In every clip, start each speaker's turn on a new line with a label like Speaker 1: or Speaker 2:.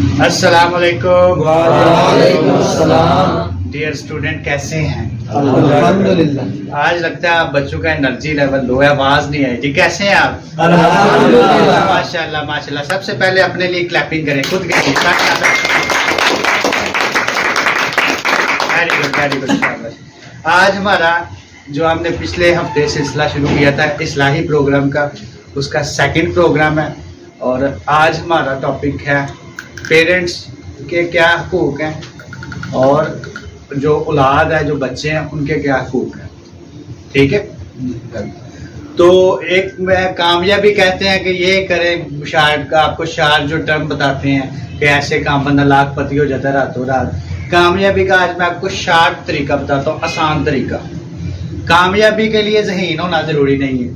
Speaker 1: السلام علیکم.
Speaker 2: وعلیکم السلام.
Speaker 1: ڈیئر اسٹوڈنٹ کیسے ہیں؟
Speaker 2: الحمدللہ.
Speaker 1: آج لگتا ہے آپ بچوں کا انرجی لیول لو ہے, آواز نہیں آئی جی. کیسے ہیں آپ؟
Speaker 2: الحمدللہ.
Speaker 1: ماشاء اللہ ماشاء اللہ. سب سے پہلے اپنے لیے کلیپنگ کریں خود کے لیے. Very good very good. آج ہمارا جو ہم نے پچھلے ہفتے سلسلہ شروع کیا تھا اصلاحی پروگرام کا, اس کا سیکنڈ پروگرام ہے, اور آج ہمارا ٹاپک ہے پیرنٹس کے کیا حقوق ہیں اور جو اولاد ہے, جو بچے ہیں, ان کے کیا حقوق ہیں. ٹھیک ہے. تو ایک میں کامیابی کہتے ہیں کہ یہ کریں, شاعر کا آپ کو شاعر جو ٹرم بتاتے ہیں کہ ایسے کام بندہ لاکھ پتی ہو جاتا ہے راتوں رات. کامیابی کا آج میں آپ کو شارٹ طریقہ بتاتا ہوں, آسان طریقہ. کامیابی کے لیے ذہین ہونا ضروری نہیں ہے,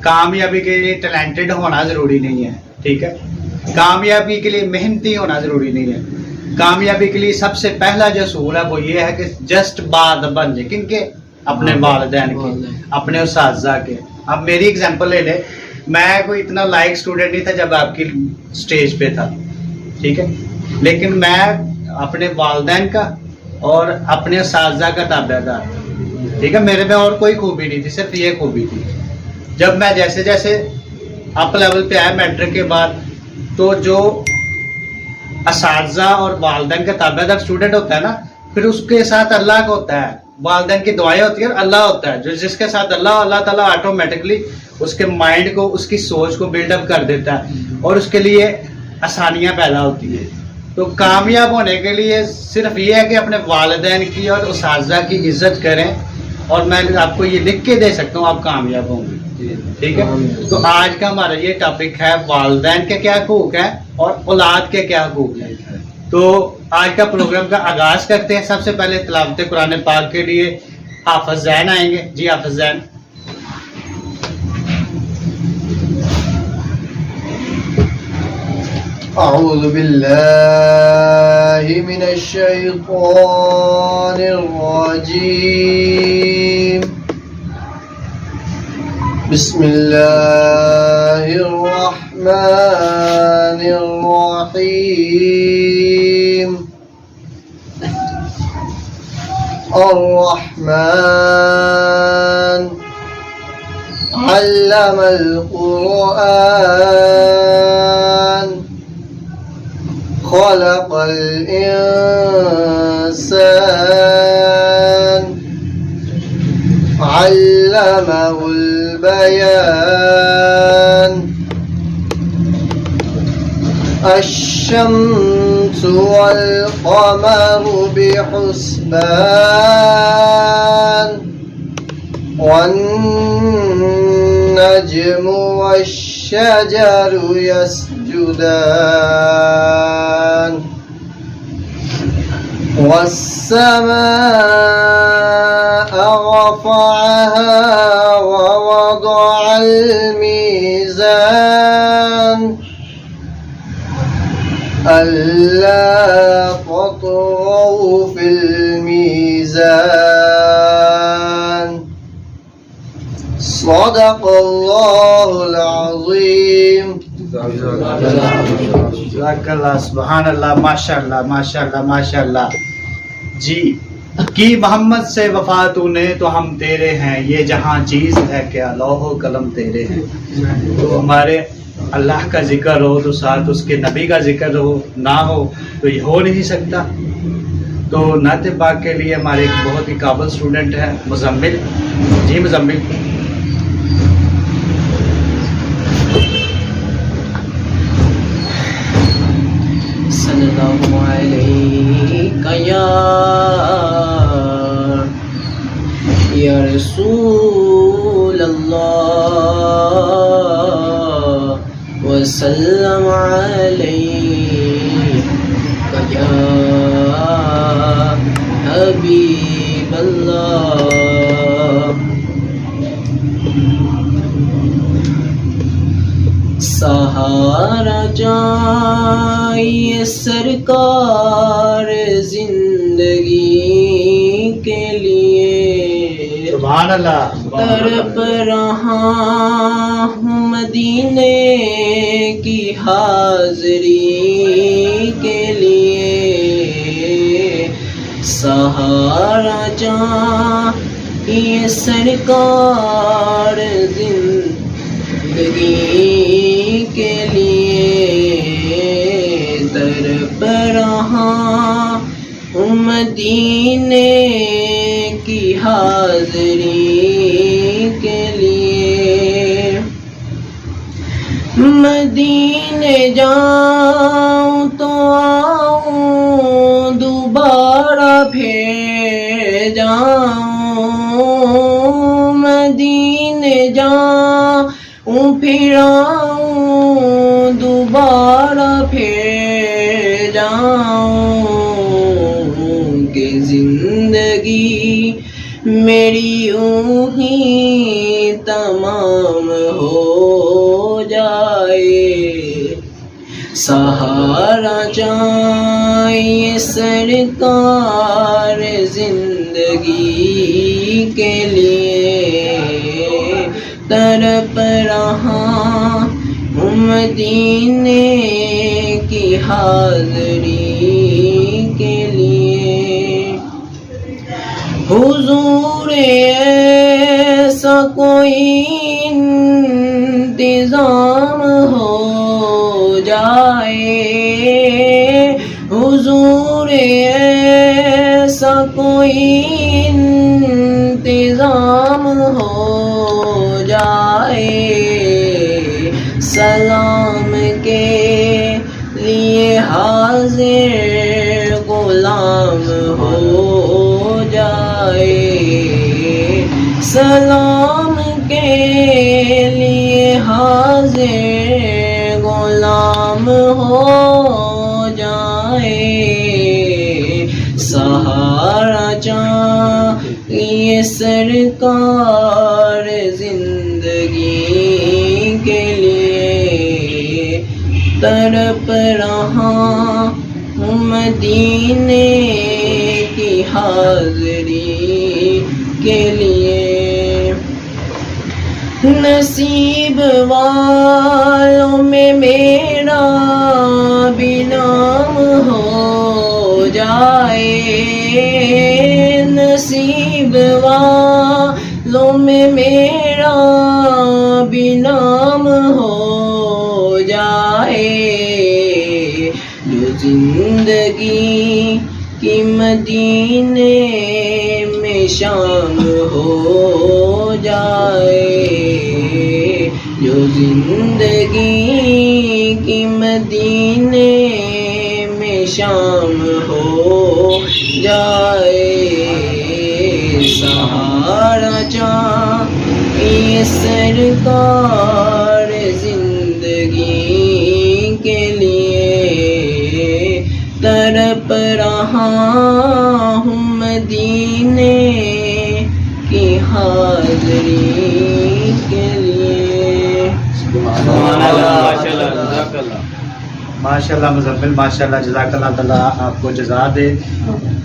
Speaker 1: کامیابی کے لیے ٹیلنٹڈ ہونا ضروری نہیں ہے. ٹھیک ہے. کامیابی کے لیے محنتی ہونا ضروری نہیں ہے. کامیابی کے لیے سب سے پہلا جو اصول ہے وہ یہ ہے کہ جسٹ بات بن جائے. کن کے؟ اپنے والدین کے, اپنے اساتذہ کے. اب میری اگزامپل لے لے, میں کوئی اتنا لائق اسٹوڈنٹ نہیں تھا جب آپ کی اسٹیج پہ تھا. ٹھیک ہے. لیکن میں اپنے والدین کا اور اپنے اساتذہ کا تابع دار. ٹھیک ہے. میرے میں اور کوئی خوبی نہیں تھی, صرف یہ خوبی تھی. جب میں جیسے جیسے اپ لیول پہ آیا میٹرک کے بعد, تو جو اساتذہ اور والدین کا تابع دار اسٹوڈنٹ ہوتا ہے نا, پھر اس کے ساتھ اللہ کا ہوتا ہے, والدین کی دعائیں ہوتی ہیں اور اللہ ہوتا ہے. جو جس کے ساتھ اللہ تعالیٰ آٹومیٹکلی اس کے مائنڈ کو, اس کی سوچ کو بلڈ اپ کر دیتا ہے اور اس کے لیے آسانیاں پیدا ہوتی ہیں. تو کامیاب ہونے کے لیے صرف یہ ہے کہ اپنے والدین کی اور اساتذہ کی عزت کریں, اور میں آپ کو یہ لکھ کے دے سکتا ہوں آپ کامیاب ہوں گے. ٹھیک ہے. تو آج کا ہمارا یہ ٹاپک ہے والدین کے کیا حقوق ہیں اور اولاد کے کیا حقوق ہیں. تو آج کا پروگرام کا آغاز کرتے ہیں. سب سے پہلے تلاوت قرآن پاک کے لیے حافظ زین آئیں گے. جی حافظ زین.
Speaker 2: اعوذ باللہ من الشیطان الرجیم. بسم اللہ الرحمن الرحیم. الرحمن علم القرآن خلق الإنسان علمه البيان. الشمس والقمر بحسبان والنجم والشجر يسجدان والسماء رفعها ووضع الميزان ألا تطغوا في الميزان. صدق الله العظيم.
Speaker 1: جزاک اللہ, سبحان اللہ, ماشاء اللہ ماشاء اللہ ماشاء اللہ. جی. کی محمد سے وفا تو نے تو ہم تیرے ہیں, یہ جہاں چیز ہے کیا لوح و قلم تیرے ہیں. تو ہمارے اللہ کا ذکر ہو تو ساتھ اس کے نبی کا ذکر ہو, نہ ہو تو یہ ہو نہیں سکتا. تو نعت پاک کے لیے ہمارے ایک بہت ہی قابل اسٹوڈنٹ ہے مزمل. جی مزمل.
Speaker 3: صلی اللہ علیہ یا رسول اللہ وسلم علیک یا حبیب اللہ. سہارا جائیے سرکار زندگی کے لیے,
Speaker 1: سبحان اللہ.
Speaker 3: تڑپ رہا ہوں مدینے کی حاضری سہارا چاہیے سرکار زندگی کے لیے، تڑپ رہا ہوں مدینے کی حاضری کے لیے، مدینے جاؤں تو آؤں دوبارہ پھر جاؤں، مدینے جاؤں پھر آؤں دوبارہ پھر جاؤں، کہ زندگی میری یوں ہی تمام ہو جائے، سہارا چاہیے سرکار زندگی کے لیے، تڑپ رہا ہوں مدینے کی حاضری کے لیے، حضور ایسا کوئی انتظام ہو جائے، حضور ایسا کوئی انتظام ہو جائے، سلام کے لیے حاضر غلام ہو جائے، سلام کے لیے حاضر غلام ہو جائے، سہارا چاہیے سرکار زندگی کے لیے، تڑپ رہا ہوں مدینے کی حاضری کے لیے، نصیب والوں میں میرا بھی نام ہو جائے، نصیب والوں میں میرا بھی نام ہو جائے، جو زندگی کی مدینے میں شام ہو جائے، جو زندگی کی مدینے میں شام ہو جائے، سہارا چاہیے سرکار زندگی کے لیے، تڑپ رہا ہوں مدینے کی حاضری کے لیے۔
Speaker 1: ماشاء اللہ مزمل، ماشاء اللہ، جزاک اللہ تعالیٰ آپ کو جزا دے۔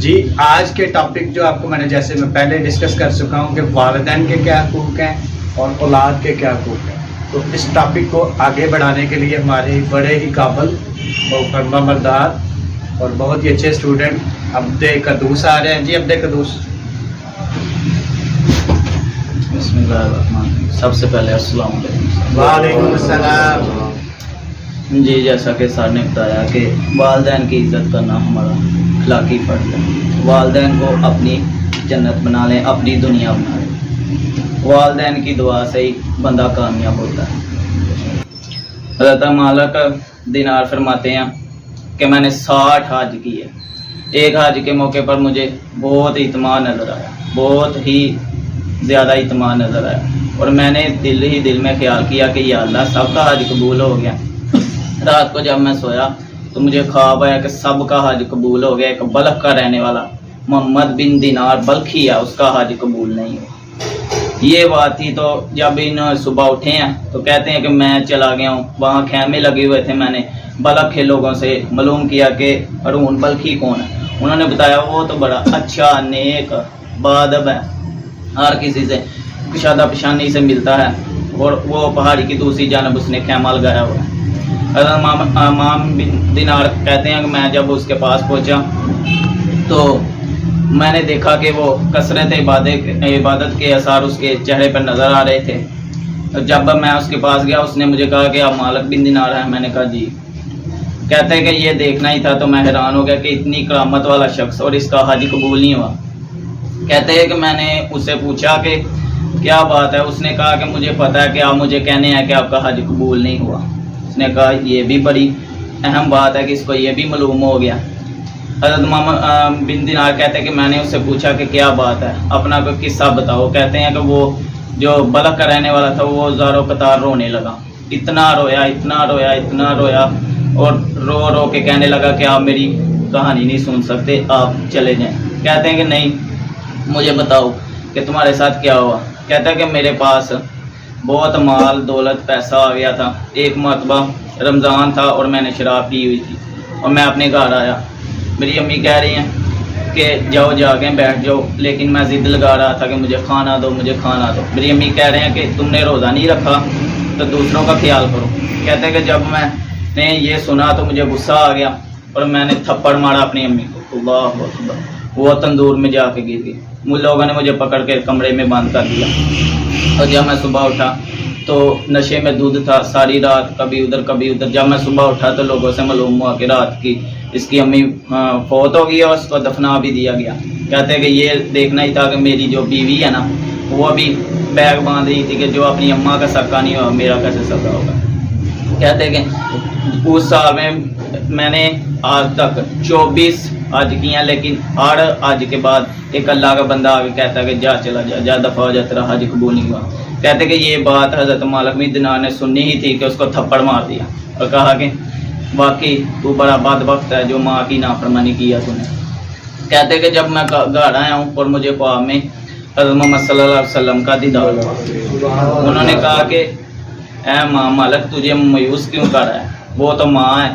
Speaker 1: جی آج کے ٹاپک جو آپ کو میں نے جیسے میں پہلے ڈسکس کر چکا ہوں کہ والدین کے کیا حقوق ہیں اور اولاد کے کیا حقوق ہیں، تو اس ٹاپک کو آگے بڑھانے کے لیے ہمارے بڑے ہی قابل اور فرما بردار اور بہت ہی اچھے اسٹوڈنٹ عبد قدوس آ رہے ہیں۔ جی عبد قدوس۔
Speaker 4: بسم اللہ الرحمن الرحیم۔ سب سے پہلے السلام علیکم۔
Speaker 1: وعلیکم السلام۔
Speaker 4: جی جیسا کہ سر نے بتایا کہ والدین کی عزت کرنا ہمارا اخلاقی فرض ہے، والدین کو اپنی جنت بنا لیں، اپنی دنیا بنا لیں، والدین کی دعا سے ہی بندہ کامیاب ہوتا ہے۔ حضرت مالک دینار فرماتے ہیں کہ میں نے 60 حج کیے، ایک حج کے موقع پر مجھے بہت اطمینان نظر آیا، بہت ہی زیادہ اطمینان نظر آیا، اور میں نے دل میں خیال کیا کہ یا اللہ سب کا حج قبول ہو گیا۔ رات کو جب میں سویا تو مجھے خواب آیا کہ سب کا حج قبول ہو گیا، ایک بلخ کا رہنے والا محمد بن دینار بلخی ہے، اس کا حج قبول نہیں ہوا۔ یہ بات تھی تو جب انہوں صبح اٹھے ہیں تو کہتے ہیں کہ میں چلا گیا ہوں، وہاں خیمے لگے ہوئے تھے، میں نے بلخ کے لوگوں سے معلوم کیا کہ ارون بلخی کون ہے، انہوں نے بتایا وہ تو بڑا اچھا نیک بادب ہے، ہر کسی سے کشادہ پیشانی سے ملتا ہے، اور وہ پہاڑی کی دوسری جانب اس نے خیمہ لگایا ہوا ہے۔ امام بن دینار کہتے ہیں کہ میں جب اس کے پاس پہنچا تو میں نے دیکھا کہ وہ کثرت عبادت کے اثار اس کے چہرے پر نظر آ رہے تھے. جب میں اس کے پاس گیا اس نے مجھے کہا کہ آپ مالک بن دینار ہیں. میں نے کہا جی. کہتے ہیں کہ یہ دیکھنا ہی تھا. تو میں حیران ہو گیا کہ اتنی کرامت والا شخص اور اس کا حج قبول نہیں ہوا. کہتے ہیں کہ میں نے اس سے پوچھا کہ کیا بات ہے. اس نے کہا کہ مجھے پتہ ہے کہ آپ مجھے کہنے ہیں کہ آپ کا حج قبول نہیں ہوا. اس نے کہا یہ بھی بڑی اہم بات ہے کہ اس کو یہ بھی معلوم ہو گیا. حضرت محمد بن دینار کہتے ہیں کہ میں نے اس سے پوچھا کہ کیا بات ہے, اپنا کوئی قصہ بتاؤ. کہتے ہیں کہ وہ جو بلخ کا رہنے والا تھا وہ زارو قطار رونے لگا. اتنا رویا اور رو رو کے کہنے لگا کہ آپ میری کہانی نہیں سن سکتے, آپ چلے جائیں. کہتے ہیں کہ نہیں, مجھے بتاؤ کہ تمہارے ساتھ کیا ہوا. کہتا ہے کہ میرے پاس بہت مال دولت پیسہ آ گیا تھا. ایک مرتبہ رمضان تھا اور میں نے شراب پی ہوئی تھی اور میں اپنے گھر آیا. میری امی کہہ رہی ہیں کہ جاؤ جا کے بیٹھ جاؤ, لیکن میں ضد لگا رہا تھا کہ مجھے کھانا دو. میری امی کہہ رہے ہیں کہ تم نے روزہ نہیں رکھا تو دوسروں کا خیال کرو. کہتے ہیں کہ جب میں نے یہ سنا تو مجھے غصہ آ گیا اور میں نے تھپڑ مارا اپنی امی کو. اللہ اکبر. وہ تندور میں جا کے گر گئی. مجھ لوگوں نے مجھے پکڑ کے کمرے میں بند کر دیا. اور جب میں صبح اٹھا تو نشے میں دودھ تھا ساری رات, کبھی ادھر. جب میں صبح اٹھا تو لوگوں سے معلوم ہوا کہ رات کی اس کی امی فوت ہو گئی اور اس کو دفنا بھی دیا گیا. کہتے ہیں کہ یہ دیکھنا ہی تھا کہ میری جو بیوی ہے نا وہ ابھی بیگ باندھ رہی تھی کہ جو اپنی اماں کا سکا نہیں ہوا میرا کیسے سکا ہوگا. کہتے ہیں کہ اس سال میں نے آج تک 24 حج کیا, لیکن ہر حج کے بعد ایک اللہ کا بندہ آگے کہتا ہے کہ جا چلا جا دفع ہو جا, تیرا حج قبول نہیں ہوا. کہتے کہ یہ بات حضرت مالک بن دینار نے سننی ہی تھی کہ اس کو تھپڑ مار دیا اور کہا کہ واقعی تو بڑا بدبخت ہے جو ماں کی نافرمانی کیا تو نے. کہتے کہ جب میں گھر آیا ہوں اور مجھے خواب میں حضرت محمد صلی اللہ علیہ وسلم کا دیدار ہوا. انہوں نے کہا کہ اے ماں مالک تجھے مایوس کیوں کر رہا ہے, وہ تو ماں ہے,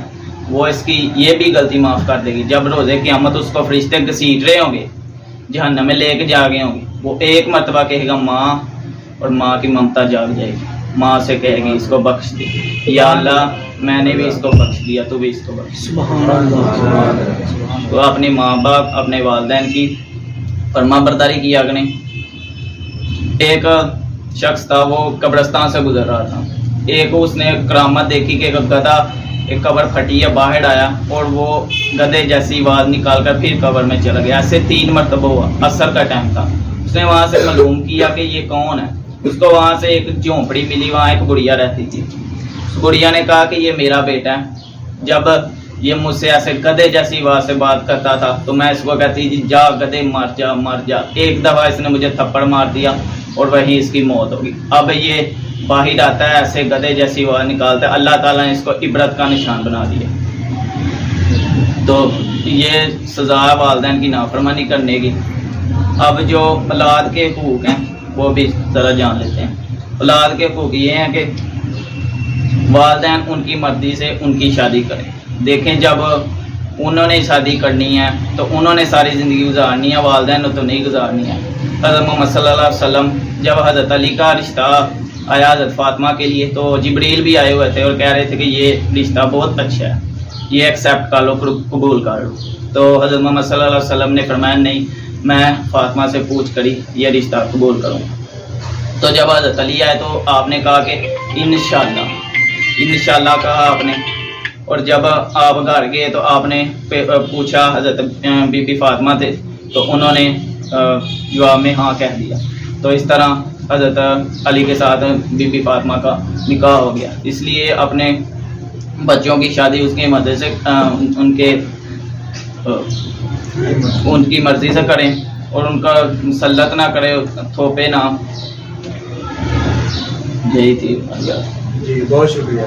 Speaker 4: وہ اس کی یہ بھی غلطی معاف کر دے گی. جب روزے قیامت اس کو فرشتے گھسیٹ رہے ہوں گے, جہنم میں لے کے جا گئے ہوں گے, وہ ایک مرتبہ کہے گا ماں, اور ماں کی ممتا جاگ جائے گی. ماں سے کہے گی اس کو بخش دے, یا اللہ میں نے بھی اس کو بخش دیا, تو بھی اس کو بخش. سبحان اللہ. تو اپنی ماں باپ اپنے والدین کی فرما برداری کیا کریں. ایک شخص تھا وہ قبرستان سے گزر رہا تھا. ایک اس نے کرامت دیکھی کہ گدھا ایک قبر پھٹی ہے باہر آیا اور وہ گدھے جیسی آواز نکال کر پھر قبر میں چلا گیا. ایسے 3 مرتبہ ہوا. عصر کا ٹائم تھا. اس نے وہاں سے معلوم کیا کہ یہ کون ہے. اس کو وہاں سے ایک جھونپڑی ملی, وہاں ایک گڑیا رہتی تھی. اس گڑیا نے کہا کہ یہ میرا بیٹا ہے. جب یہ مجھ سے ایسے گدھے جیسی آواز سے بات کرتا تھا تو میں اس کو کہتی جی جا گدھے مر جا. ایک دفعہ اس نے مجھے تھپڑ مار دیا اور وہیں اس کی موت ہوگی. اب یہ باہر آتا ہے ایسے گدھے جیسی آواز نکالتا ہے. اللہ تعالیٰ نے اس کو عبرت کا نشان بنا دیا. تو یہ سزا ہے والدین کی نافرمانی کرنے کی. اب جو اولاد کے حقوق ہیں وہ بھی ذرا جان لیتے ہیں. اولاد کے حقوق یہ ہیں کہ والدین ان کی مرضی سے ان کی شادی کریں. دیکھیں جب انہوں نے شادی کرنی ہے تو انہوں نے ساری زندگی گزارنی ہے, والدین نے تو نہیں گزارنی ہے. حضرت محمد صلی اللہ علیہ وسلم جب حضرت علی کا رشتہ آیا حضرت فاطمہ کے لیے تو جبریل بھی آئے ہوئے تھے اور کہہ رہے تھے کہ یہ رشتہ بہت اچھا ہے, یہ ایکسیپٹ کر لو, قبول کر لو. تو حضرت محمد صلی اللہ علیہ وسلم نے فرمایا نہیں, میں فاطمہ سے پوچھ کر ہی یہ رشتہ قبول کروں. تو جب حضرت علی آئے تو آپ نے کہا کہ انشاءاللہ کہا آپ نے. اور جب آپ گھر گئے تو آپ نے پوچھا حضرت بی بی فاطمہ تھے تو انہوں نے جواب میں ہاں کہہ دیا. تو اس طرح حضرت علی کے ساتھ بی بی فاطمہ کا نکاح ہو گیا. اس لیے اپنے بچوں کی شادی اس کی مدد سے ان کی مرضی سے کریں اور ان کا مسلط نہ کرے, تھوپے نہ. یہی تھی.
Speaker 1: جی بہت شکریہ.